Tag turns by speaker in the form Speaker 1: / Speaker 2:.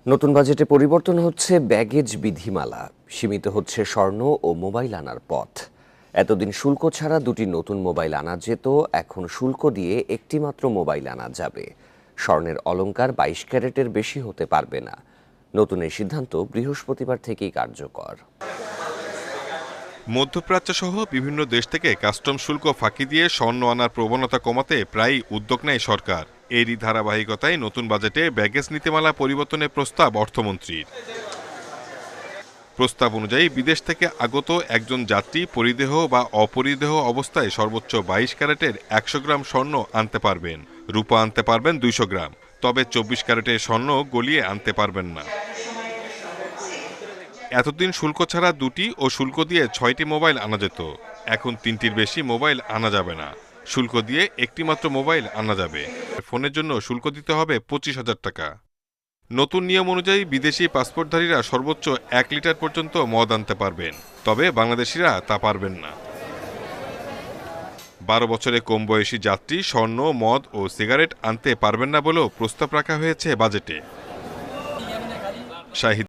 Speaker 1: নতুন বাজেটে পরিবর্তন হচ্ছে ব্যাগেজ বিধিমালা, সীমিত হচ্ছে স্বর্ণ ও মোবাইল আনার পথ। এতদিন শুল্ক ছাড়া দুটি নতুন মোবাইল আনা যেত, এখন শুল্ক দিয়ে একটি মাত্র মোবাইল আনা যাবে। স্বর্ণের অলংকার 22 ক্যারেটের বেশি হতে পারবে না। নতুন এই সিদ্ধান্ত বৃহস্পতিবার থেকেই কার্যকর।
Speaker 2: মধ্যপ্রাচ্য সহ বিভিন্ন দেশ থেকে কাস্টম শুল্ক ফাঁকি দিয়ে স্বর্ণ আনার প্রবণতা কমাতে প্রায়ই উদ্যোগ নেয় সরকার। এরই ধারাবাহিকতায় নতুন বাজেটে ব্যাগেজ নীতিমালা পরিবর্তনের প্রস্তাব অর্থমন্ত্রীর। প্রস্তাব অনুযায়ী বিদেশ থেকে আগত একজন যাত্রী পরিদেহ বা অপরিদেহ অবস্থায় সর্বোচ্চ 22 ক্যারেটের 100 গ্রাম স্বর্ণ আনতে পারবেন, রূপা আনতে পারবেন 200 গ্রাম, তবে 24 ক্যারেটের স্বর্ণ গলিয়ে আনতে পারবেন না। এতদিন শুল্ক ছাড়া দুটি ও শুল্ক দিয়ে 6টি মোবাইল আনা যেত, এখন 3টির বেশি মোবাইল আনা যাবে না। শুল্ক দিয়ে একটি মাত্র মোবাইল আনা যাবে। ফোনের জন্য শুল্ক দিতে হবে 25,000 টাকা। নতুন নিয়ম অনুযায়ী বিদেশি পাসপোর্টধারীরা সর্বোচ্চ 1 লিটার পর্যন্ত মদ আনতে পারবেন, তবে বাংলাদেশিরা তা পারবেন না। 12 বছরে কম বয়সী যাত্রী স্বর্ণ, মদ ও সিগারেট আনতে পারবেন না বলেও প্রস্তাব রাখা হয়েছে বাজেটে। শাহিদ